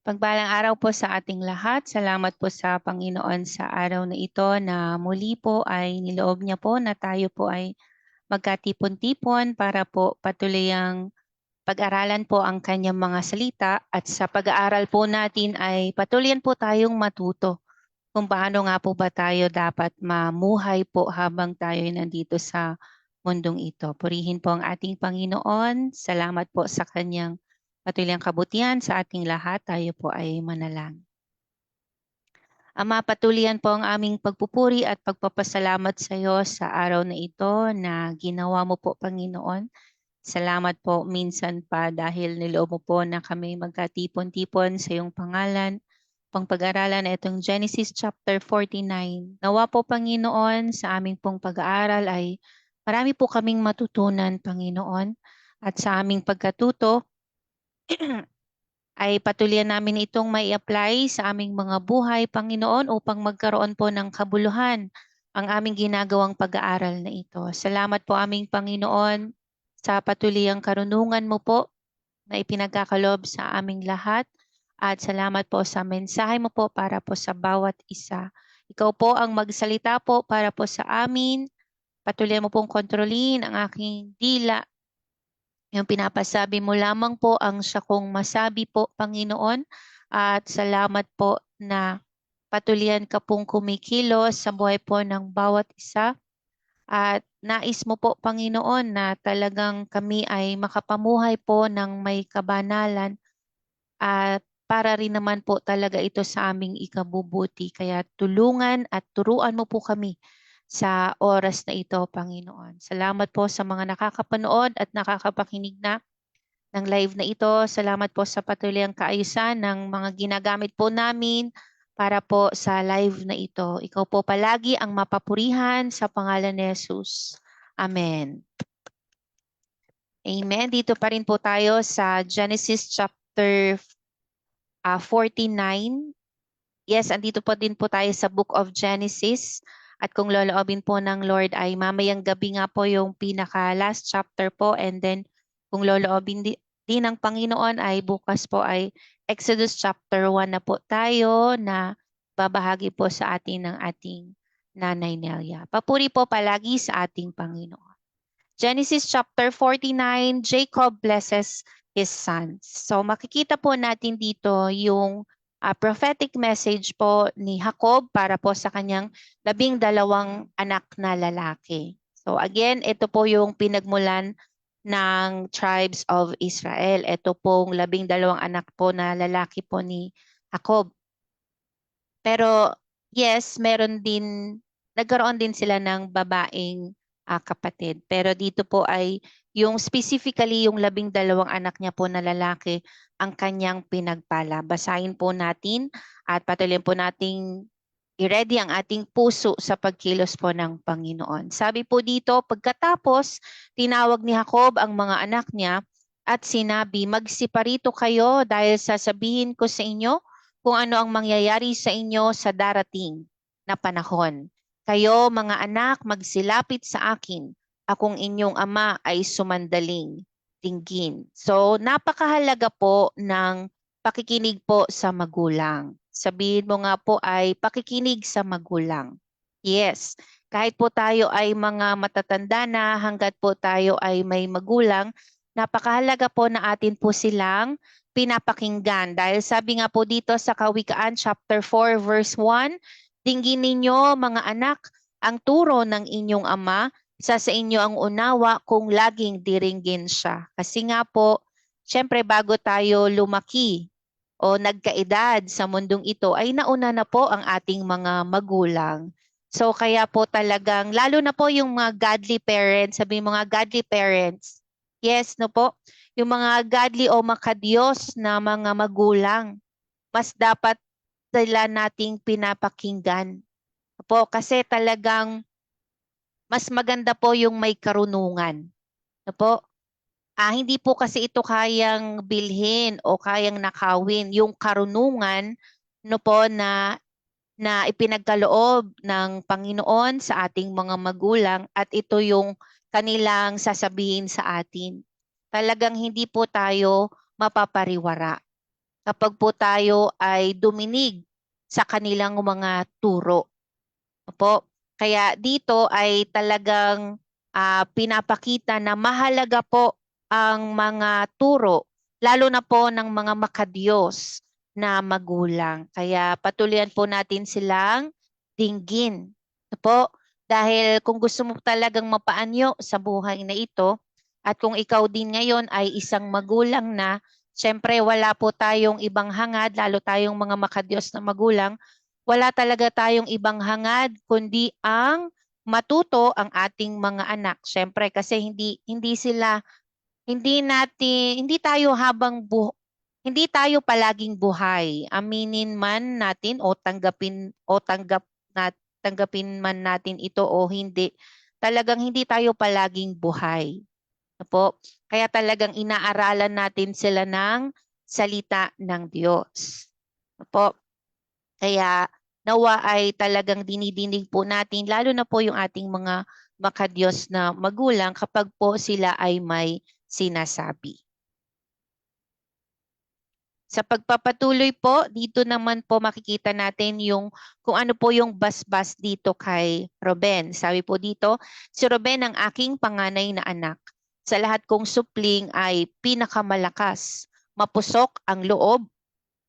Pagbalang araw po sa ating lahat. Salamat po sa Panginoon sa araw na ito na muli po ay niloob niya po na tayo po ay magkatipon-tipon para po patuloy ang pag-aralan po ang kanyang mga salita at sa pag-aaral po natin ay patuloy po tayong matuto kung paano nga po ba tayo dapat mamuhay po habang tayo ay nandito sa mundong ito. Purihin po ang ating Panginoon. Salamat po sa kanyang patuloy ang kabutihan sa ating lahat. Tayo po ay manalangin. Ama, patuloyan po ang aming pagpupuri at pagpapasalamat sa iyo sa araw na ito na ginawa mo po, Panginoon. Salamat po minsan pa dahil niloob mo po na kami magkatipon-tipon sa iyong pangalan. Pag-aralan na itong Genesis chapter 49. Nawa po, Panginoon, sa aming pong pag-aaral ay marami po kaming matutunan, Panginoon. At sa aming pagkatuto, ay patuloy namin itong may apply sa aming mga buhay, Panginoon, upang magkaroon po ng kabuluhan ang aming ginagawang pag-aaral na ito. Salamat po aming Panginoon sa patuloy ang karunungan mo po na ipinagkakalob sa aming lahat. At salamat po sa mensahe mo po para po sa bawat isa. Ikaw po ang magsalita po para po sa amin. Patuloy mo pong kontrolin ang aking dila. Yung pinapasabi mo lamang po ang siya kong masabi po, Panginoon. At salamat po na patuloyan ka pong kumikilos sa buhay po ng bawat isa. At nais mo po, Panginoon, na talagang kami ay makapamuhay po ng may kabanalan at para rin naman po talaga ito sa aming ikabubuti. Kaya tulungan at turuan mo po kami sa oras na ito, Panginoon. Salamat po sa mga nakakapanood at nakakapakinig na ng live na ito. Salamat po sa patuloy ang kaayusan ng mga ginagamit po namin para po sa live na ito. Ikaw po palagi ang mapapurihan sa pangalan ni Jesus. Amen. Amen. Dito pa rin po tayo sa Genesis chapter 49. Yes, andito po din po tayo sa Book of Genesis. At kung loloobin po ng Lord ay mamayang gabi nga po yung pinaka last chapter po. And then kung loloobin din ng Panginoon ay bukas po ay Exodus chapter 1 na po tayo na babahagi po sa atin ng ating Nanay Nelia. Papuri po palagi sa ating Panginoon. Genesis chapter 49, Jacob blesses his sons. So makikita po natin dito yung prophetic message po ni Jacob para po sa kanyang 12 anak na lalaki. So again, ito po yung pinagmulan ng tribes of Israel. Ito pong 12 anak po na lalaki po ni Jacob. Pero yes, nagkaroon din sila ng babaeng kapatid. Pero dito po ay yung specifically yung 12 anak niya po na lalaki ang kanyang pinagpala. Basahin po natin at patuloy po nating i-ready ang ating puso sa pagkilos po ng Panginoon. Sabi po dito, pagkatapos tinawag ni Jacob ang mga anak niya at sinabi, magsiparito kayo dahil sasabihin ko sa inyo kung ano ang mangyayari sa inyo sa darating na panahon. Kayo mga anak, magsilapit sa akin. Akong inyong ama ay sumandaling dinggin. So napakahalaga po ng pakikinig po sa magulang. Sabihin mo nga po ay pakikinig sa magulang. Yes, kahit po tayo ay mga matatanda na hanggat po tayo ay may magulang, napakahalaga po na atin po silang pinapakinggan. Dahil sabi nga po dito sa Kawikaan chapter 4 verse 1, dinggin ninyo mga anak ang turo ng inyong ama, sa inyo ang unawa kung laging diringgin siya. Kasi nga po, syempre bago tayo lumaki o nagkaedad sa mundong ito ay nauna na po ang ating mga magulang. So kaya po talagang, lalo na po yung mga godly parents, sabi mga godly parents, yes, no po, yung mga godly o makadiyos na mga magulang, mas dapat sila nating pinapakinggan. Po, kasi talagang mas maganda po yung may karunungan. No po? Hindi po kasi ito kayang bilhin o kayang nakawin. Yung karunungan no po na ipinagkaloob ng Panginoon sa ating mga magulang at ito yung kanilang sasabihin sa atin. Talagang hindi po tayo mapapariwara. kapag po tayo ay duminig sa kanilang mga turo. Opo. Kaya dito ay talagang pinapakita na mahalaga po ang mga turo, lalo na po ng mga makadiyos na magulang. Kaya patuloyan po natin silang dinggin. Opo. Dahil kung gusto mo talagang mapaanyo sa buhay na ito, at kung ikaw din ngayon ay isang magulang na, syempre wala po tayong ibang hangad, lalo tayong mga makadiyos na magulang, wala talaga tayong ibang hangad kundi ang matuto ang ating mga anak. Syempre kasi hindi tayo hindi tayo palaging buhay. Aminin man natin o tanggapin man natin ito o hindi. Talagang hindi tayo palaging buhay. Opo. Kaya talagang inaaralan natin sila ng salita ng Diyos. Opo. Kaya nawa ay talagang dinidinig po natin, lalo na po yung ating mga makadiyos na magulang kapag po sila ay may sinasabi. Sa pagpapatuloy po, dito naman po makikita natin kung ano po yung basbas dito kay Ruben. Sabi po dito, si Ruben ang aking panganay na anak. Sa lahat kong supling ay pinakamalakas. Mapusok ang loob,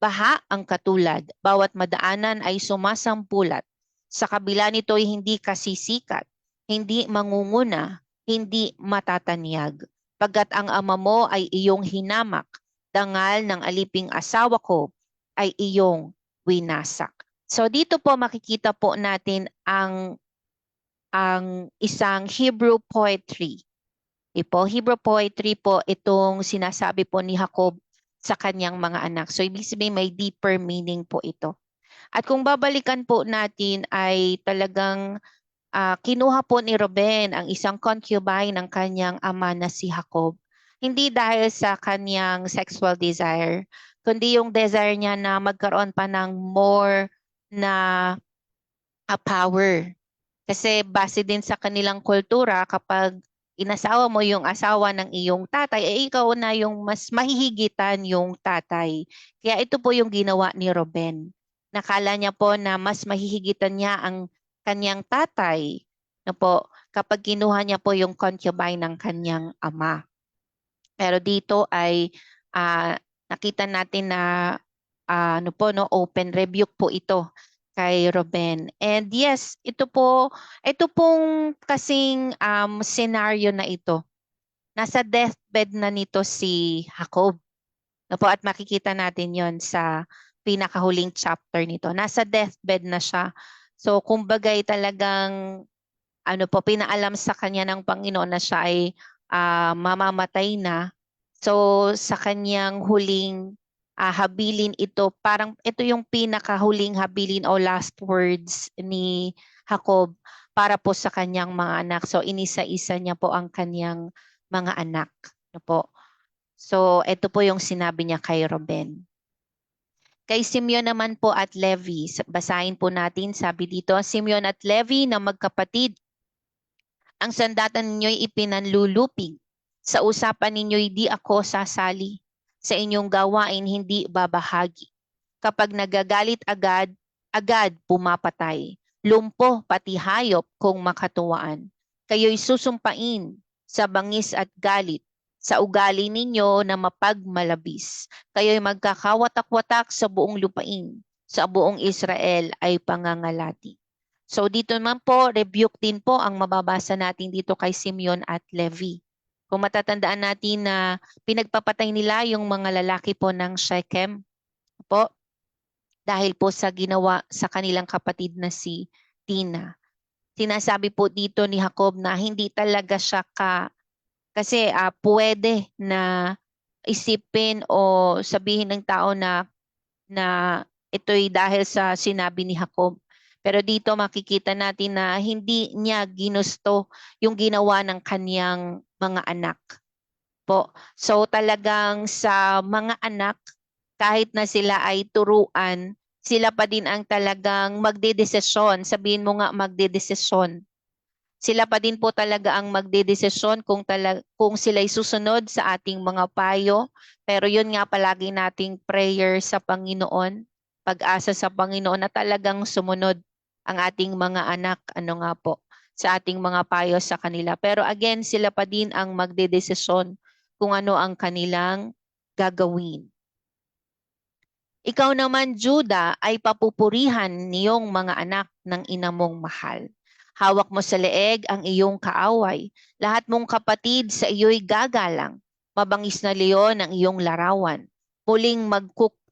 baha ang katulad. Bawat madaanan ay sumasampulat. Sa kabila nito ay hindi kasisikat, hindi mangunguna, hindi matatanyag. Pagkat ang ama mo ay iyong hinamak, dangal ng aliping asawa ko ay iyong winasak. So dito po makikita po natin ang isang Hebrew poetry. Hebrew poetry po itong sinasabi po ni Jacob sa kanyang mga anak. So ibig sabihin may deeper meaning po ito. At kung babalikan po natin ay talagang kinuha po ni Ruben ang isang concubine ng kanyang ama na si Jacob. Hindi dahil sa kanyang sexual desire, kundi yung desire niya na magkaroon pa ng more na power. Kasi base din sa kanilang kultura, kapag inasawa mo yung asawa ng iyong tatay, ikaw na yung mas mahihigitan yung tatay. Kaya ito po yung ginawa ni Ruben. Nakala niya po na mas mahihigitan niya ang kanyang tatay na po kapag kinuha niya po yung concubine ng kanyang ama. Pero dito ay nakita natin na open rebuke po ito kay Ruben. And yes, ito pong kasing scenario na ito. Nasa deathbed na nito si Jacob. At makikita natin yon sa pinakahuling chapter nito. Nasa deathbed na siya. So kumbagay talagang pinaalam sa kanya ng Panginoon na siya ay mamamatay na. So sa kanyang huling habilin ito, parang ito yung pinakahuling habilin o last words ni Jacob para po sa kanyang mga anak. So inisa-isa niya po ang kanyang mga anak. Po. So ito po yung sinabi niya kay Ruben. Kay Simeon naman po at Levi, basahin po natin, sabi dito, Simeon at Levi na magkapatid, ang sandatan ninyo'y ipinanlulupig. Sa usapan ninyo'y di ako sasali. Sa inyong gawain hindi babahagi. Kapag nagagalit agad, agad pumapatay. Lumpo pati hayop kung makatuwaan. Kayo'y susumpain sa bangis at galit. Sa ugali ninyo na mapagmalabis. Kayo'y magkakawatak-watak sa buong lupain. Sa buong Israel ay pangangalati. So dito naman po, rebuke din po ang mababasa natin dito kay Simeon at Levi. Kung matatandaan natin na pinagpapatay nila yung mga lalaki po ng Shechem po dahil po sa ginawa sa kanilang kapatid na si Tina. Sinasabi po dito ni Jacob na hindi talaga siya kasi pwede na isipin o sabihin ng tao na ito'y dahil sa sinabi ni Jacob. Pero dito makikita natin na hindi niya ginusto yung ginawa ng kaniyang mga anak. Po. So talagang sa mga anak, kahit na sila ay turuan, sila pa din ang talagang magdedesisyon. Sabihin mo nga magdedesisyon. Sila pa din po talaga ang magdedesisyon kung sila'y susunod sa ating mga payo. Pero yun nga palagi nating prayer sa Panginoon, pag-asa sa Panginoon na talagang sumunod ang ating mga anak, sa ating mga payo sa kanila. Pero again, sila pa din ang magdedesisyon kung ano ang kanilang gagawin. Ikaw naman, Juda, ay papupurihan niyong mga anak ng ina mong mahal. Hawak mo sa leeg ang iyong kaaway. Lahat mong kapatid sa iyo'y gagalang. Mabangis na leon ang iyong larawan. Muling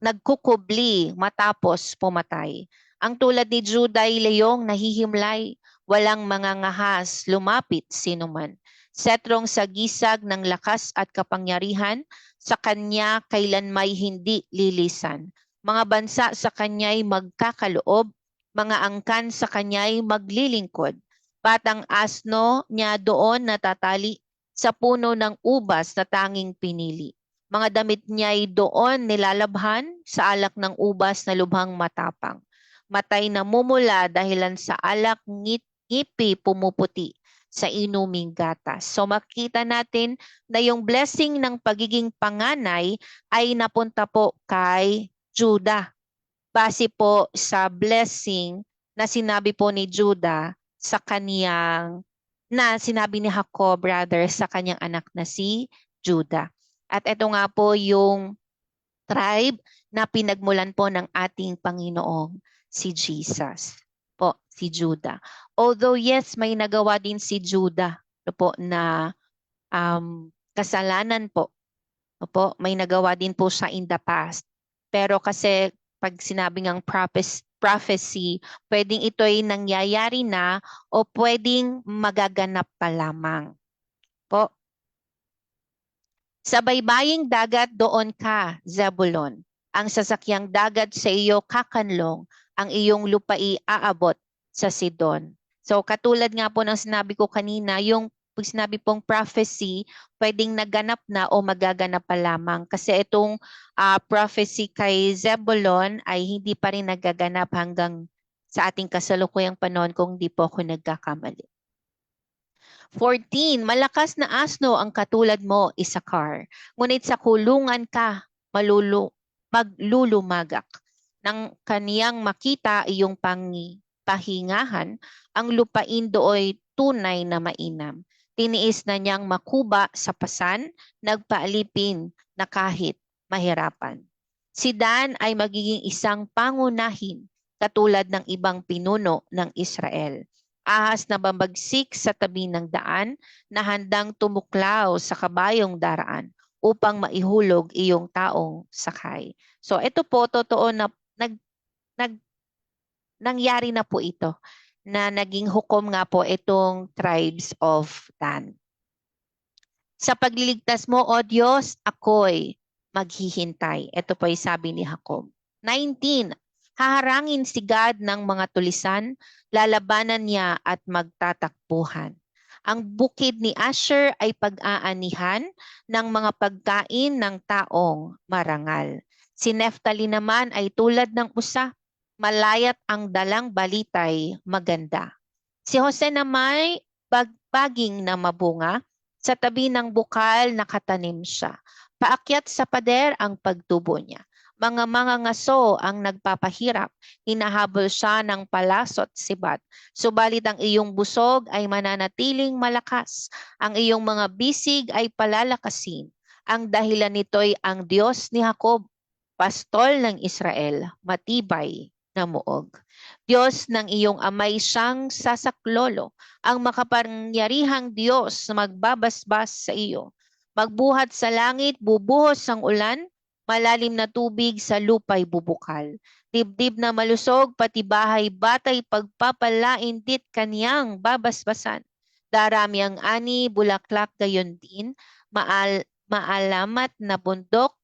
nagkukubli matapos pumatay. Ang tulad ni Juda ay leong nahihimlay. Walang mga ngahas, lumapit sinuman. Setrong sa gisag ng lakas at kapangyarihan, sa kanya kailan may hindi lilisan. Mga bansa sa kanya'y magkakaloob, mga angkan sa kanya'y maglilingkod. Batang asno niya doon natatali sa puno ng ubas na tanging pinili. Mga damit niya'y doon nilalabhan sa alak ng ubas na lubhang matapang. Matay na mumula dahilan sa alak, ngipi pumuputi sa inuming gatas. So makita natin na yung blessing ng pagiging panganay ay napunta po kay Juda. Base po sa blessing na sinabi po ni Juda sa sinabi ni Jacob sa kanyang anak na si Juda. At ito nga po yung tribe na pinagmulan po ng ating Panginoong si Jesus. Po, si Juda. Although yes, may nagawa din si Juda po na kasalanan po. Opo, may nagawa din po siya in the past. Pero kasi pag sinabing ang prophecy, pwedeng ito'y nangyayari na o pwedeng magaganap pa lamang. Po. Sa baybaying dagat doon ka, Zebulon. Ang sasakyang dagat sa iyo kakanlong, ang iyong lupai aabot sa Sidon. So katulad nga po ng sinabi ko kanina, yung pag sinabi pong prophecy, pwedeng naganap na o magaganap pa lamang. Kasi itong prophecy kay Zebulon ay hindi pa rin nagaganap hanggang sa ating kasalukuyang panahon kung di po ako nagkakamali. 14, malakas na asno ang katulad mo, Isakar. Ngunit sa kulungan ka, maglulumagak. Nang kaniyang makita iyong pahingahan, ang lupain dooy tunay na mainam. Tiniis na niyang makuba sa pasan, nagpaalipin na kahit mahirapan. Si Dan ay magiging isang pangunahin katulad ng ibang pinuno ng Israel. Ahas na babagsik sa tabi ng daan na handang tumuklaw sa kabayong daraan upang maihulog iyong taong sakay. So ito po, totoo na nangyari na po ito na naging hukom nga po itong tribes of Dan. Sa pagliligtas mo, O Diyos, ako'y maghihintay. Ito po ay sabi ni Jacob. 19. Haharangin si God ng mga tulisan, lalabanan niya at magtatakbuhan. Ang bukid ni Asher ay pag-aanihan ng mga pagkain ng taong marangal. Si Neftali naman ay tulad ng usa, malayat ang dalang balitay maganda. Si Jose naman baging na mabunga, sa tabi ng bukal nakatanim siya. Paakyat sa pader ang pagtubo niya. Mga ngaso ang nagpapahirap, hinahabol siya ng palasot sibat. Subalit ang iyong busog ay mananatiling malakas. Ang iyong mga bisig ay palalakasin. Ang dahilan nito'y ang Diyos ni Jacob, pastol ng Israel, matibay na muog. Diyos ng iyong amay siyang sasaklolo, ang makapangyarihang Diyos na magbabasbas sa iyo. Magbuhat sa langit, bubuhos ang ulan, malalim na tubig sa lupay bubukal. Dibdib na malusog, pati bahay batay pagpapalain dit kaniyang babasbasan. Darami ang ani, bulaklak gayon din, maalamat na bundok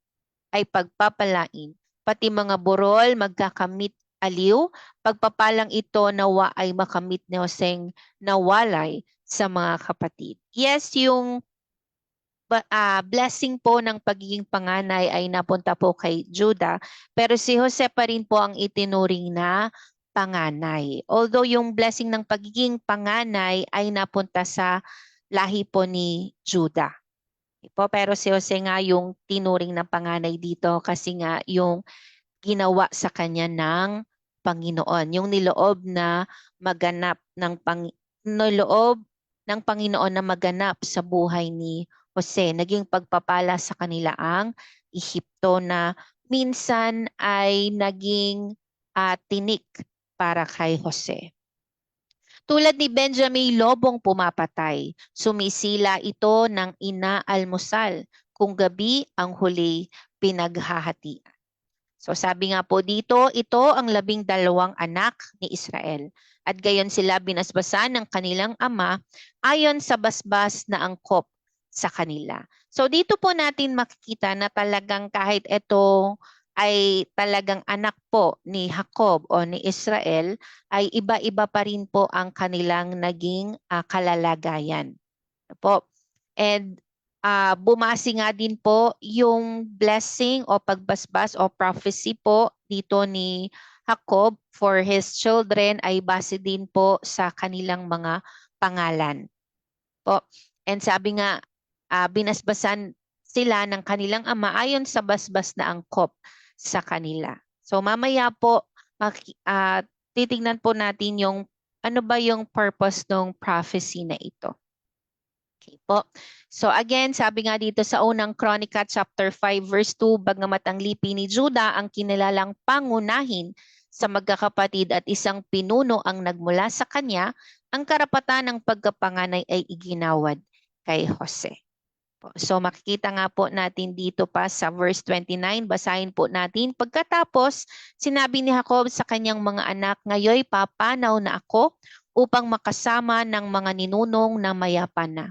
ay pagpapalain. Pati mga burol magkakamit aliw, pagpapalang ito nawa ay makamit ni Hoseng nawalay sa mga kapatid. Yes, yung blessing po ng pagiging panganay ay napunta po kay Juda, pero si Jose pa rin po ang itinuring na panganay. Although yung blessing ng pagiging panganay ay napunta sa lahi po ni Judah. Pero si Jose nga yung tinuring ng panganay dito kasi nga yung ginawa sa kanya ng Panginoon. Yung niloob na maganap niloob ng Panginoon na maganap sa buhay ni Jose. Naging pagpapala sa kanila ang Ehipto na minsan ay naging tinik para kay Jose. Tulad ni Benjamin Lobong pumapatay, sumisila ito ng inaalmusal kung gabi ang huli pinaghahatian. So sabi nga po dito, ito ang 12 anak ni Israel. At gayon sila binasbasan ng kanilang ama ayon sa basbas na angkop sa kanila. So dito po natin makikita na talagang kahit ito ay talagang anak po ni Jacob o ni Israel, ay iba-iba pa rin po ang kanilang naging kalalagayan. Po. And bumasi nga din po yung blessing o pagbasbas o prophecy po dito ni Jacob for his children ay base din po sa kanilang mga pangalan. Po. And sabi nga, binasbasan sila ng kanilang ama ayon sa basbas na angkop sa kanila. So mamaya po, titignan po natin yung ano ba yung purpose ng prophecy na ito. Okay po. So again, sabi nga dito sa unang Kronika chapter 5 verse 2, bagamat ang lipi ni Juda ang kinilalang pangunahin sa magkakapatid at isang pinuno ang nagmula sa kanya, ang karapatan ng pagkapanganay ay iginawad kay Jose. So makikita nga po natin dito pa sa verse 29, basahin po natin. Pagkatapos, sinabi ni Jacob sa kanyang mga anak, ngayoy papanaw na ako upang makasama ng mga ninunong na mayapan na.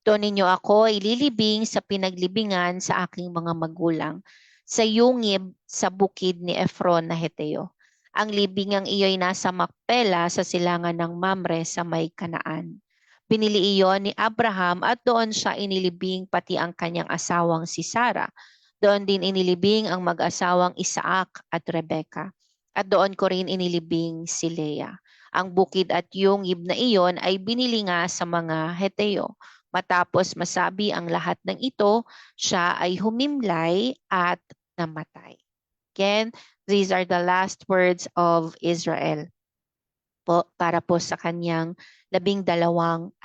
Doon ninyo ako ililibing sa pinaglibingan sa aking mga magulang, sa yungib sa bukid ni Efron na Heteo. Ang libingang iyo'y nasa Makpela sa silangan ng Mamre sa may Kanaan. Pinili iyon ni Abraham at doon siya inilibing pati ang kanyang asawang si Sarah. Doon din inilibing ang mag-asawang Isaac at Rebecca. At doon ko rin inilibing si Leah. Ang bukid at yungib na iyon ay binili nga sa mga Heteo. Matapos masabi ang lahat ng ito, siya ay humimlay at namatay. Again, these are the last words of Israel po para po sa kanyang 12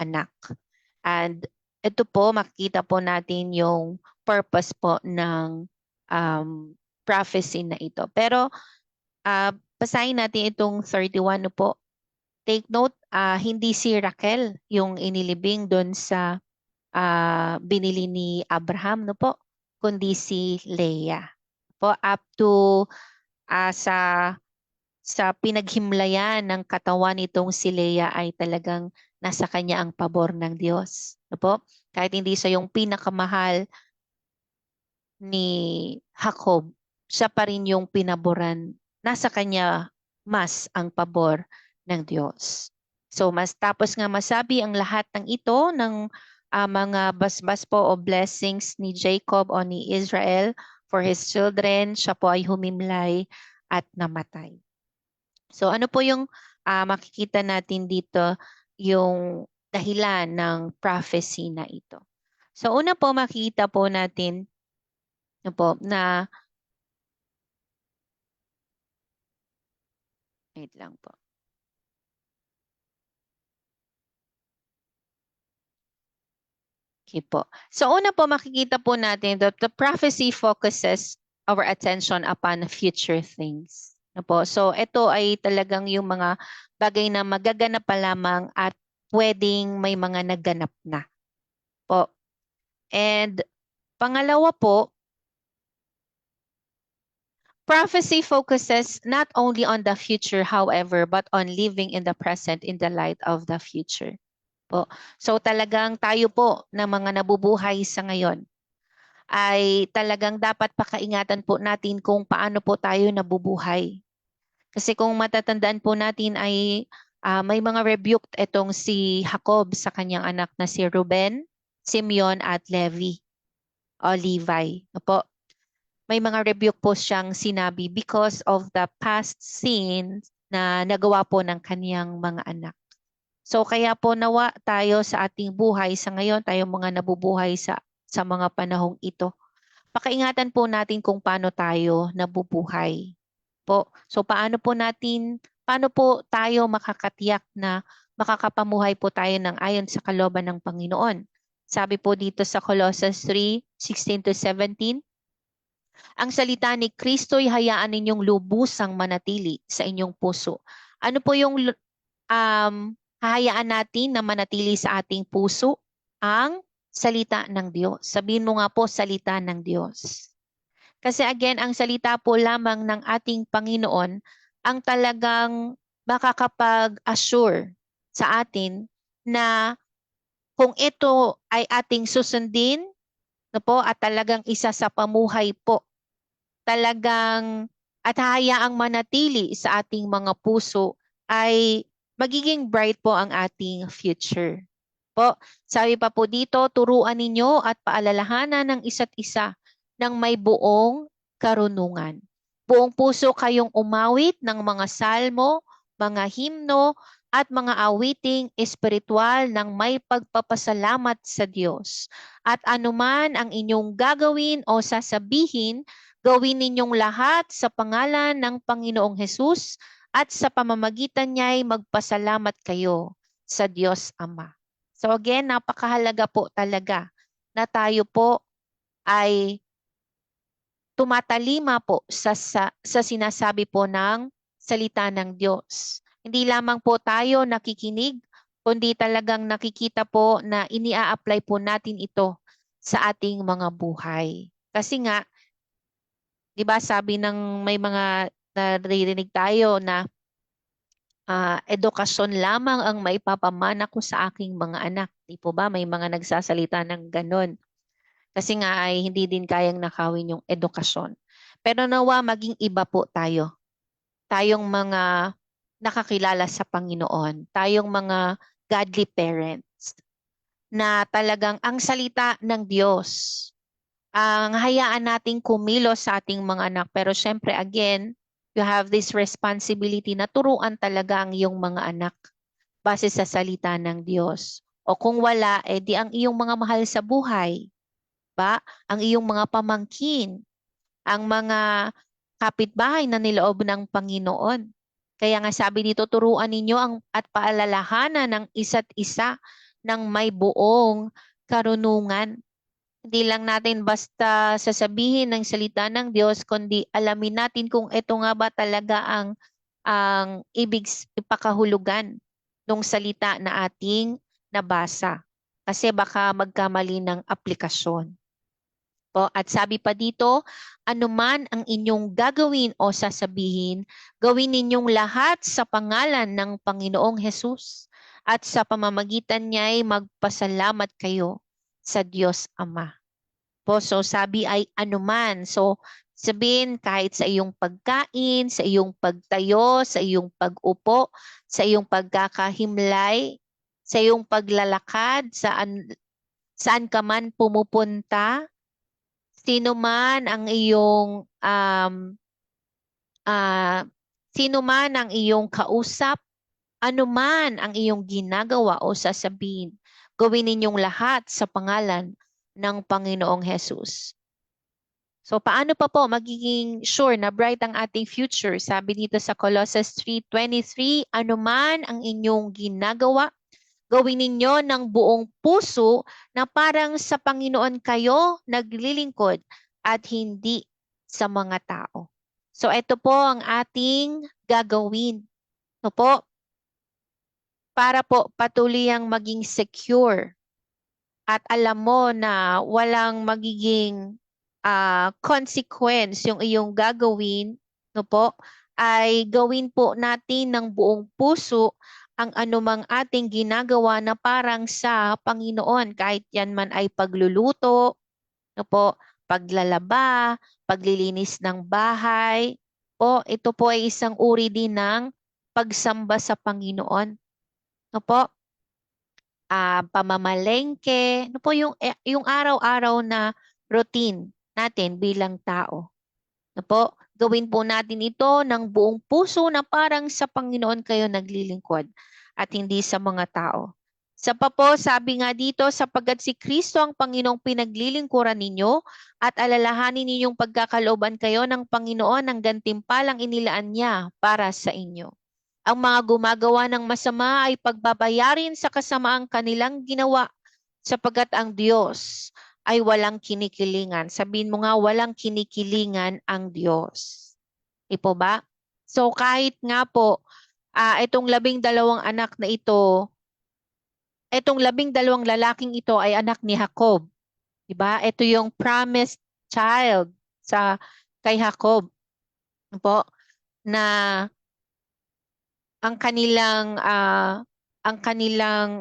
anak. And ito po, makikita po natin yung purpose po ng prophecy na ito. Pero basahin natin itong 31 no po. Take note, hindi si Raquel yung inilibing doon sa binili ni Abraham no po, kundi si Leah. Po up to sa pinaghimlayan ng katawan nitong si Leah ay talagang nasa kanya ang pabor ng Diyos. No po? Kahit hindi siya yung pinakamahal ni Jacob, siya pa rin yung pinaboran. Nasa kanya mas ang pabor ng Diyos. So mas tapos nga masabi ang lahat ng ito ng mga basbas po o blessings ni Jacob o ni Israel for his children, siya po ay humimlay at namatay. So ano po yung makikita natin dito yung dahilan ng prophecy na ito. So una po makikita po natin na wait lang po. Okay po. So una po makikita po natin that the prophecy focuses our attention upon future things. Po? So ito ay talagang yung mga bagay na magaganap pa lamang at pwedeng may mga nagganap na. Po. And pangalawa po, prophecy focuses not only on the future, however, but on living in the present in the light of the future. Po. So talagang tayo po na mga nabubuhay sa ngayon ay talagang dapat pakaingatan po natin kung paano po tayo nabubuhay. Kasi kung matatandaan po natin ay may mga rebuked itong si Jacob sa kanyang anak na si Reuben, Simeon at Levi o Levi. Po. May mga rebuke po siyang sinabi because of the past sins na nagawa po ng kaniyang mga anak. So kaya po nawa tayo sa ating buhay sa ngayon, tayong mga nabubuhay sa mga panahong ito. Pakaingatan po natin kung paano tayo nabubuhay po. So paano po tayo makakatiyak na makakapamuhay po tayo ng ayon sa kalooban ng Panginoon? Sabi po dito sa Colossians 3:16-17, ang salita ni Kristo'y hayaan ninyong lubusang manatili sa inyong puso. Ano po yung hahayaan natin na manatili sa ating puso? Ang salita ng Diyos. Sabihin mo nga po, salita ng Diyos. Kasi again, ang salita po lamang ng ating Panginoon ang talagang makakapag-assure sa atin na kung ito ay ating susundin, no po, at talagang isa sa pamuhay po, talagang at hayaang manatili sa ating mga puso, ay magiging bright po ang ating future. Po, sabi pa po dito, turuan ninyo at paalalahanan ng isa't isa ng may buong karunungan. Buong puso kayong umawit ng mga salmo, mga himno, at mga awiting espiritual ng may pagpapasalamat sa Diyos. At anuman ang inyong gagawin o sasabihin, gawin ninyong lahat sa pangalan ng Panginoong Hesus at sa pamamagitan niya'y magpasalamat kayo sa Diyos Ama. So again, napakahalaga po talaga na tayo po ay tumatalima po sa sinasabi po ng salita ng Diyos. Hindi lamang po tayo nakikinig, kundi talagang nakikita po na inia-apply po natin ito sa ating mga buhay. Kasi nga, di ba sabi ng may mga naririnig tayo na edukasyon lamang ang maipapamana ko sa aking mga anak. Di po ba? May mga nagsasalita ng ganon. Kasi nga ay hindi din kayang nakawin yung edukasyon. Pero nawa maging iba po tayo. Tayong mga nakakilala sa Panginoon. Tayong mga godly parents na talagang ang salita ng Diyos ang hayaan nating kumilos sa ating mga anak. Pero syempre again, you have this responsibility na turuan talaga ang iyong mga anak base sa salita ng Diyos. O kung wala, di ang iyong mga mahal sa buhay, ba? Ang iyong mga pamangkin, ang mga kapitbahay na niloob ng Panginoon. Kaya nga sabi dito, turuan ninyo at paalalahanan ng isa't isa ng may buong karunungan. Hindi lang natin basta sasabihin ng salita ng Diyos, kundi alamin natin kung ito nga ba talaga ang ibig ipakahulugan ng salita na ating nabasa. Kasi baka magkamali ng aplikasyon. Po, at sabi pa dito, anuman ang inyong gagawin o sasabihin, gawin ninyong lahat sa pangalan ng Panginoong Hesus at sa pamamagitan niya'y magpasalamat kayo sa Diyos Ama. Po, so sabi ay anuman. So sabihin kahit sa iyong pagkain, sa iyong pagtayo, sa iyong pag-upo, sa iyong pagkakahimlay, sa iyong paglalakad, saan ka man pumupunta, sino man ang iyong sino man ang iyong kausap, anuman ang iyong ginagawa o sasabihin, gawin ninyong lahat sa pangalan ng Panginoong Hesus. So paano pa po magiging sure na bright ang ating future? Sabi dito sa Colossus 3:23, anuman ang inyong ginagawa, gawin ninyo ng buong puso na parang sa Panginoon kayo naglilingkod at hindi sa mga tao. So ito po ang ating gagawin. No po, para po patuloy ang maging secure at alam mo na walang magiging consequence yung iyong gagawin, no po, ay gawin po natin ng buong puso ang anumang ating ginagawa na parang sa Panginoon, kahit yan man ay pagluluto, no po, paglalaba, paglilinis ng bahay, o ito po ay isang uri din ng pagsamba sa Panginoon. No po, pamamalengke, no po yung araw-araw na routine natin bilang tao. No po, Gawin po natin ito ng buong puso na parang sa Panginoon kayo naglilingkod at hindi sa mga tao. Sa pa po, sabi nga dito, sapagkat si Kristo ang Panginoong pinaglilingkuran ninyo at alalahanin ninyong pagkakalooban kayo ng Panginoon ng gantimpalang inilaan niya para sa inyo. Ang mga gumagawa ng masama ay pagbabayarin sa kasamaang kanilang ginawa sapagkat ang Diyos ay walang kinikilingan. Sabihin mo nga, walang kinikilingan ang Diyos. Ipo ba? So kahit nga po, itong 12 anak na ito, itong 12 lalaking ito ay anak ni Jacob. Diba? Ito yung promised child sa kay Jacob. Po, na ang kanilang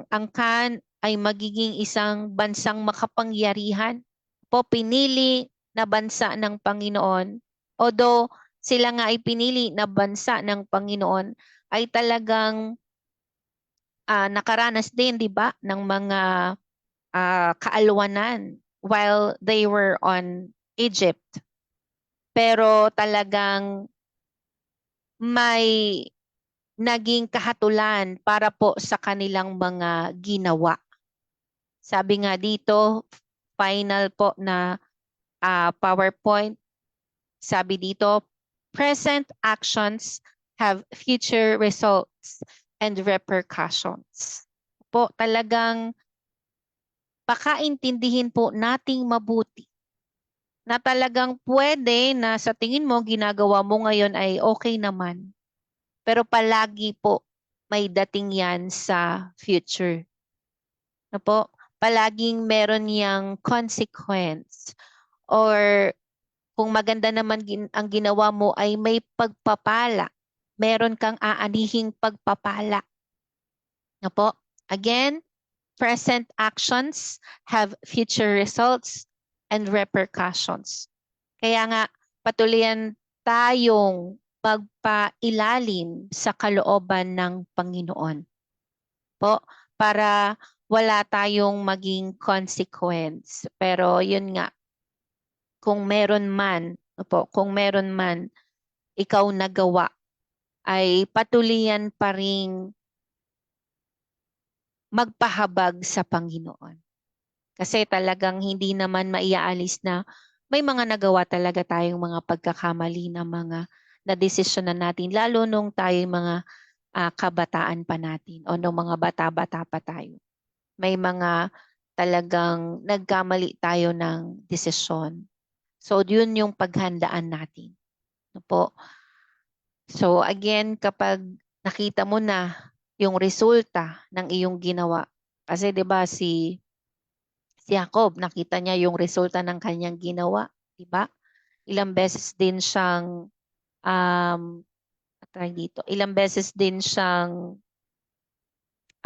angkan ay magiging isang bansang makapangyarihan. Po, pinili na bansa ng Panginoon. Although sila nga ay pinili na bansa ng Panginoon, ay talagang nakaranas din, di ba, ng mga kaalwanan while they were on Egypt. Pero talagang may naging kahatulan para po sa kanilang mga ginawa. Sabi nga dito, final po na PowerPoint, sabi dito, present actions have future results and repercussions. Po, talagang pakaintindihin po nating mabuti na talagang pwede na sa tingin mo ginagawa mo ngayon ay okay naman. Pero palagi po may dating yan sa future. Na po, palaging meron yang consequence. Or kung maganda naman ang ginawa mo ay may pagpapala. Meron kang aanihing pagpapala. Na po, again, present actions have future results and repercussions. Kaya nga, patuloy tayong magpailalim sa kalooban ng Panginoon. Po, para wala tayong maging consequence. Pero yun nga, kung meron man, ikaw nagawa, ay patuloyan pa ring magpahabag sa Panginoon. Kasi talagang hindi naman maiaalis na may mga nagawa talaga tayong mga pagkakamali na mga nadesisyonan natin, lalo nung tayo mga kabataan pa natin o nung mga bata-bata pa tayo. May mga talagang nagkamali tayo ng desisyon. So, yun yung paghandaan natin. Ano po? So, again, kapag nakita mo na yung resulta ng iyong ginawa, kasi 'di ba si Jacob, nakita niya yung resulta ng kanyang ginawa, 'di ba? Ilang beses din siyang ilang beses din siyang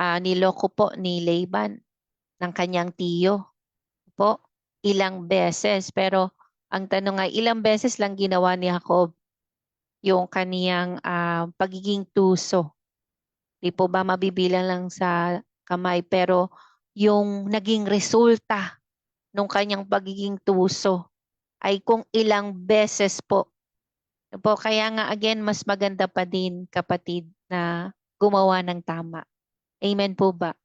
niloko po ni Laban ng kanyang tiyo po. Ilang beses, pero ang tanong ay ilang beses lang ginawa ni Jacob yung kaniyang pagiging tuso. Di po ba mabibilang lang sa kamay, pero yung naging resulta ng kanyang pagiging tuso ay kung ilang beses po. Po, kaya nga again, mas maganda pa din kapatid na gumawa ng tama. Amen po ba?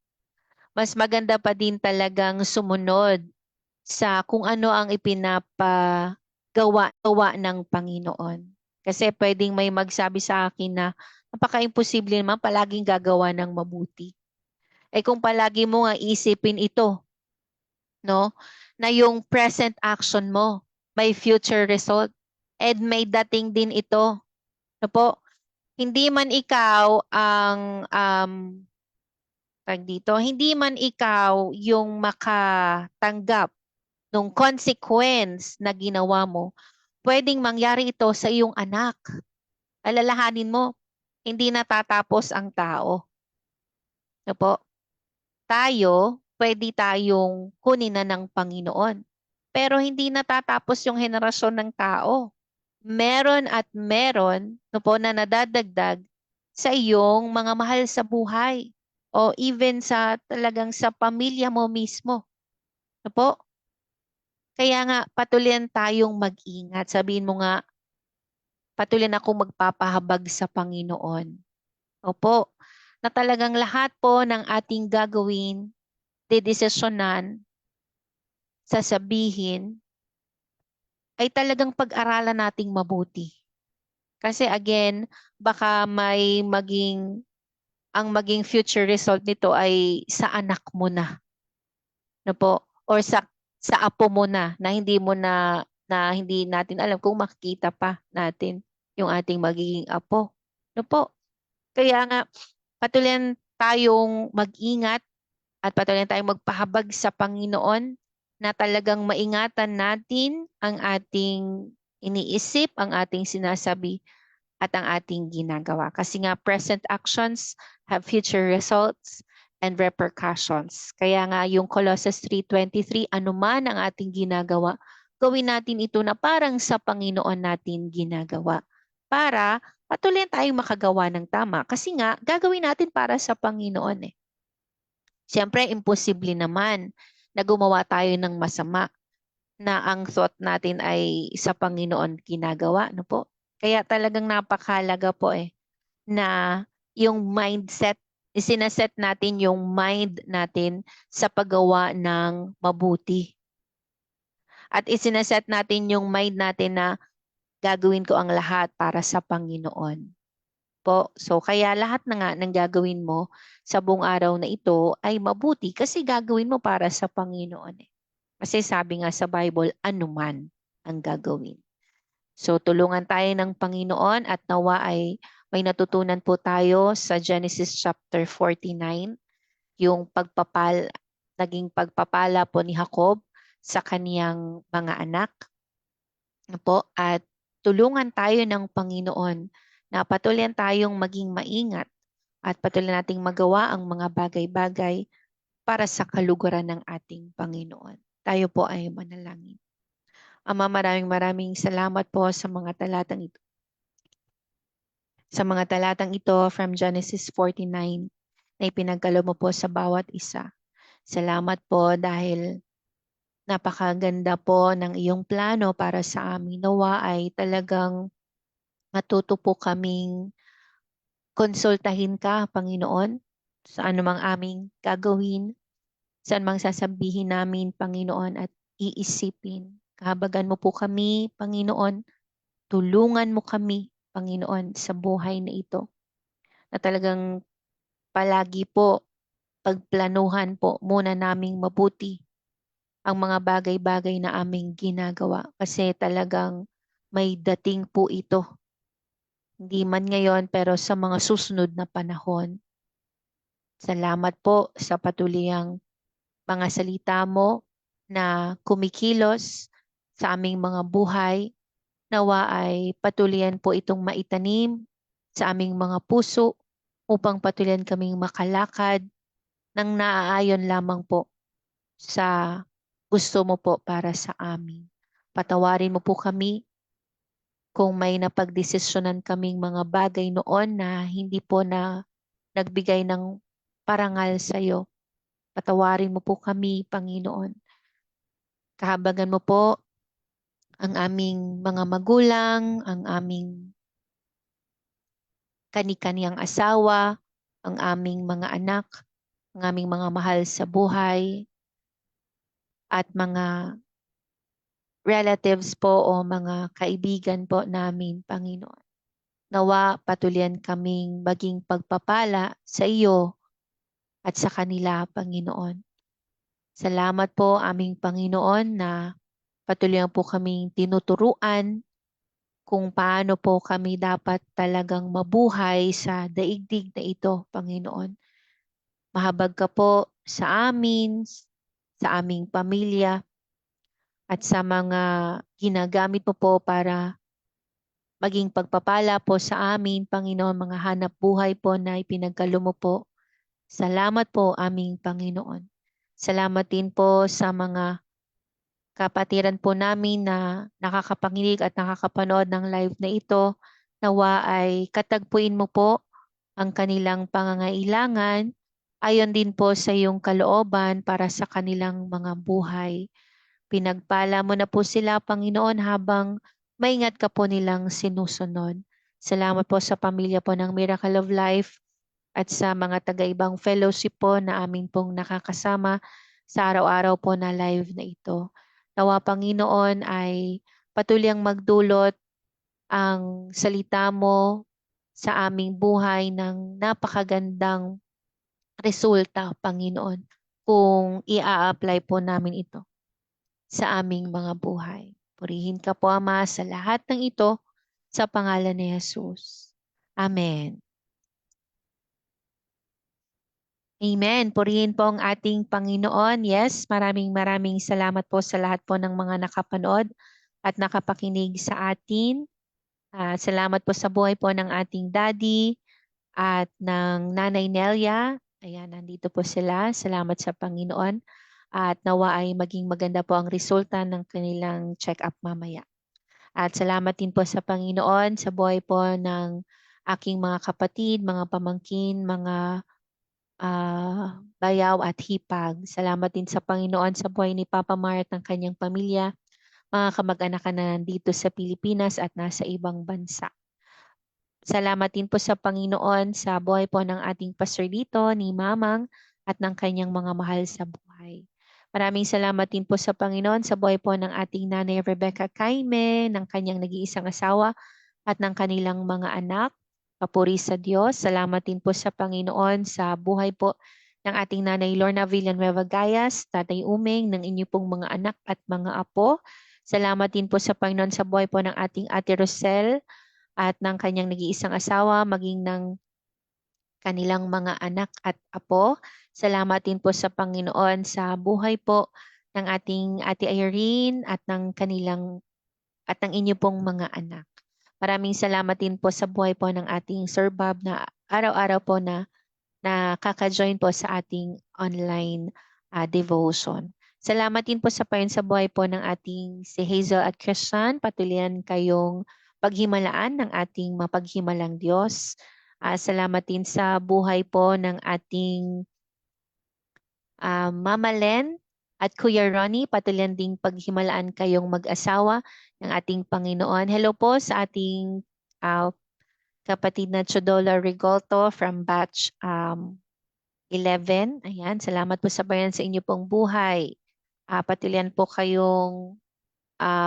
Mas maganda pa din talagang sumunod sa kung ano ang ipinapagawa ng Panginoon. Kasi pwedeng may magsabi sa akin na napaka-imposible naman palaging gagawa ng mabuti. Eh kung palagi mo nga isipin ito, no, na yung present action mo may future result and may dating din ito. No po, hindi man ikaw ang hindi man ikaw yung makatanggap ng consequence na ginawa mo, pwedeng mangyari ito sa iyong anak. Alalahanin mo, hindi natatapos ang tao. No po? Tayo, pwede tayong kunin na ng Panginoon. Pero hindi natatapos yung henerasyon ng tao. Meron at meron no po, na nadadagdag sa iyong mga mahal sa buhay o even sa talagang sa pamilya mo mismo. No po? Kaya nga patuloy tayong mag-ingat. Sabihin mo nga, patuloy na akong magpapahabag sa Panginoon. Opo, na talagang lahat po ng ating gagawin, dedesisyonan, sasabihin, ay talagang pag-aralan nating mabuti. Kasi again, baka ang maging future result nito ay sa anak mo na, no po? Or sa apo mo na hindi natin alam kung makikita pa natin yung ating magiging apo. No po? Kaya nga, patuloy tayong mag-ingat at patuloy tayong magpahabag sa Panginoon na talagang maingatan natin ang ating iniisip, ang ating sinasabi at ang ating ginagawa. Kasi nga present actions have future results and repercussions. Kaya nga yung Colossus 3:23, anuman ang ating ginagawa, gawin natin ito na parang sa Panginoon natin ginagawa. Para patuloy tayong makagawa ng tama. Kasi nga, gagawin natin para sa Panginoon eh. Siyempre, imposible naman na gumawa tayo ng masama na ang thought natin ay sa Panginoon ginagawa, no po? Kaya talagang napakahalaga po na yung mindset, isinaset natin yung mind natin sa paggawa ng mabuti. At isinaset natin yung mind natin na gagawin ko ang lahat para sa Panginoon. Po. So kaya lahat na nga ng gagawin mo sa buong araw na ito ay mabuti kasi gagawin mo para sa Panginoon eh. Kasi sabi nga sa Bible, anuman ang gagawin. So tulungan tayo ng Panginoon at nawa ay may natutunan po tayo sa Genesis chapter 49, yung naging pagpapala po ni Jacob sa kaniyang mga anak. Po, at tulungan tayo ng Panginoon na patuloy tayong maging maingat at patuloy nating magawa ang mga bagay-bagay para sa kaluguran ng ating Panginoon. Tayo po ay manalangin. Ama, maraming salamat po sa mga talatang ito. Sa mga talatang ito from Genesis 49 na ipinagkaloob mo po sa bawat isa. Salamat po dahil napakaganda po ng iyong plano para sa amin. Nawa ay talagang matuto po kaming konsultahin ka, Panginoon, sa anumang aming gagawin, saan mang sasabihin namin, Panginoon, at iisipin. Kahabagan mo po kami, Panginoon. Tulungan mo kami, Panginoon, sa buhay na ito. Na talagang palagi po, pagplanuhan po muna naming mabuti ang mga bagay-bagay na aming ginagawa. Kasi talagang may dating po ito. Hindi man ngayon pero sa mga susunod na panahon. Salamat po sa patuliyang mga salita mo na kumikilos sa aming mga buhay. Nawa ay patuloyan po itong maitanim sa aming mga puso upang patuloyan kaming makalakad ng naaayon lamang po sa gusto mo po para sa amin. Patawarin mo po kami kung may napagdesisyonan kaming mga bagay noon na hindi po na nagbigay ng parangal sa iyo. Patawarin mo po kami, Panginoon. Kahabagan mo po ang aming mga magulang, ang aming kani-kaniyang asawa, ang aming mga anak, ang aming mga mahal sa buhay, at mga relatives po o mga kaibigan po namin, Panginoon. Nawa patuloyan kaming maging pagpapala sa iyo at sa kanila, Panginoon. Salamat po aming Panginoon na patuloy po kaming tinuturuan kung paano po kami dapat talagang mabuhay sa daigdig na ito, Panginoon. Mahabag ka po sa amin, sa aming pamilya, at sa mga ginagamit mo po para maging pagpapala po sa amin, Panginoon, mga hanap buhay po na ipinagkaloob mo po. Salamat po aming Panginoon. Salamat din po sa mga kapatiran po namin na nakakapanginig at nakakapanood ng live na ito. Nawa ay katagpuin mo po ang kanilang pangangailangan ayon din po sa iyong kalooban para sa kanilang mga buhay. Pinagpala mo na po sila, Panginoon, habang maingat ka po nilang sinusunod. Salamat po sa pamilya po ng Miracle of Life at sa mga taga-ibang fellowship po na amin pong nakakasama sa araw-araw po na live na ito. Nawa Panginoon ay patuloy ang magdulot ang salita mo sa aming buhay ng napakagandang resulta, Panginoon, kung ia-apply po namin ito sa aming mga buhay. Purihin ka po, Ama, sa lahat ng ito sa pangalan ni Jesus. Amen. Amen. Purihin po ang ating Panginoon. Yes, maraming salamat po sa lahat po ng mga nakapanood at nakapakinig sa atin. Salamat po sa buhay po ng ating daddy at ng Nanay Nelia. Ayan, nandito po sila. Salamat sa Panginoon. At nawa ay maging maganda po ang resulta ng kanilang check-up mamaya. At salamat din po sa Panginoon sa buhay po ng aking mga kapatid, mga pamangkin, mga bayaw at hipag. Salamat din sa Panginoon sa buhay ni Papa Mar at ng kanyang pamilya, mga kamag-anak na nandito sa Pilipinas at nasa ibang bansa. Salamat din po sa Panginoon sa buhay po ng ating pastor dito, ni Mamang, at ng kanyang mga mahal sa buhay. Maraming salamat din po sa Panginoon sa buhay po ng ating nanay Rebecca Caime, ng kanyang nag-iisang asawa at ng kanilang mga anak. Papuri sa Diyos. Salamat din po sa Panginoon sa buhay po ng ating nanay Lorna Villanueva Gayas, Tatay Umeng, ng inyo pong mga anak at mga apo. Salamat din po sa Panginoon sa buhay po ng ating Ate Rosel at ng kanyang nag-iisang asawa, maging ng kanilang mga anak at apo. Salamat din po sa Panginoon sa buhay po ng ating Ate Irene at ng kanilang at ng inyo pong mga anak. Maraming salamat din po sa buhay po ng ating Sir Bob na araw-araw po na nakaka-join po sa ating online devotion. Salamat din po sa payon sa buhay po ng ating si Hazel at Christian. Patuloyan kayong paghimalaan ng ating mapaghimalang Diyos. Salamat din sa buhay po ng ating Mama Len at Kuya Ronnie. Patuloyan ding paghimalaan kayong mag-asawa ng ating Panginoon. Hello po sa ating kapatid na Chodola Rigolto from batch 11. Ayan, salamat po sa bayan sa inyo pong buhay. Patuloyan po kayong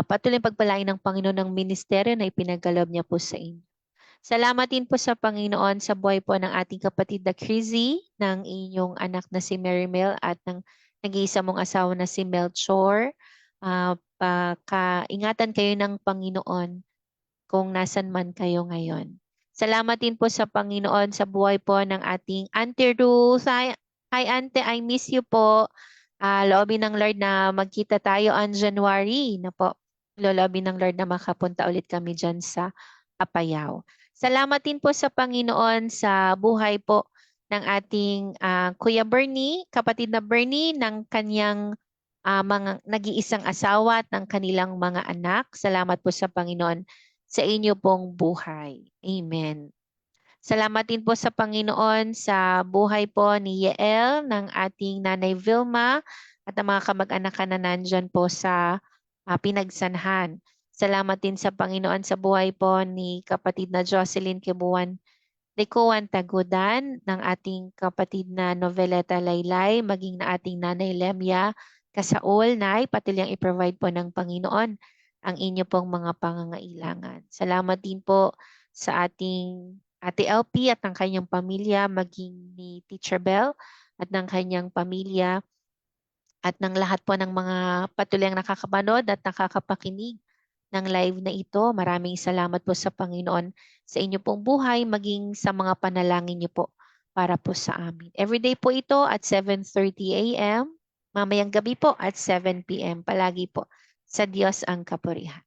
patuloy pagpalain ng Panginoon ng ministeryo na ipinagkaloob niya po sa inyo. Salamat din po sa Panginoon sa buhay po ng ating kapatid na Crizzy, ng inyong anak na si Mary Mel at ng nag-iisa mong asawa na si Melchor. Ingatan kayo ng Panginoon kung nasan man kayo ngayon. Salamat din po sa Panginoon sa buhay po ng ating Auntie Ruth. Hi Auntie, I miss you po. Loobin ng Lord na magkita tayo on January na po. Loobin ng Lord na makapunta ulit kami dyan sa Apayao. Salamat din po sa Panginoon sa buhay po ng ating Kuya Bernie, kapatid na Bernie, ng kanyang mga nag-iisang asawa at ng kanilang mga anak. Salamat po sa Panginoon sa inyo pong buhay. Amen. Salamat din po sa Panginoon sa buhay po ni Yael, ng ating Nanay Vilma at ang mga kamag-anak na nandyan po sa pinagsanhan. Salamat din sa Panginoon sa buhay po ni kapatid na Jocelyn Kibuan Ricoan Tagudan, ng ating kapatid na Noveleta Laylay, maging na ating Nanay Lemia Kasaol, Nay, patuloy ang i-provide po ng Panginoon ang inyo pong mga pangangailangan. Salamat din po sa ating Ate LP at ng kanyang pamilya, maging ni Teacher Bell at ng kanyang pamilya at ng lahat po ng mga patuloy ang nakakapanood at nakakapakinig ng live na ito. Maraming salamat po sa Panginoon sa inyo pong buhay, maging sa mga panalangin niyo po para po sa amin. Everyday po ito at 7:30 a.m. Mamayang gabi po at 7 p.m. Palagi po sa Diyos ang kapurihan.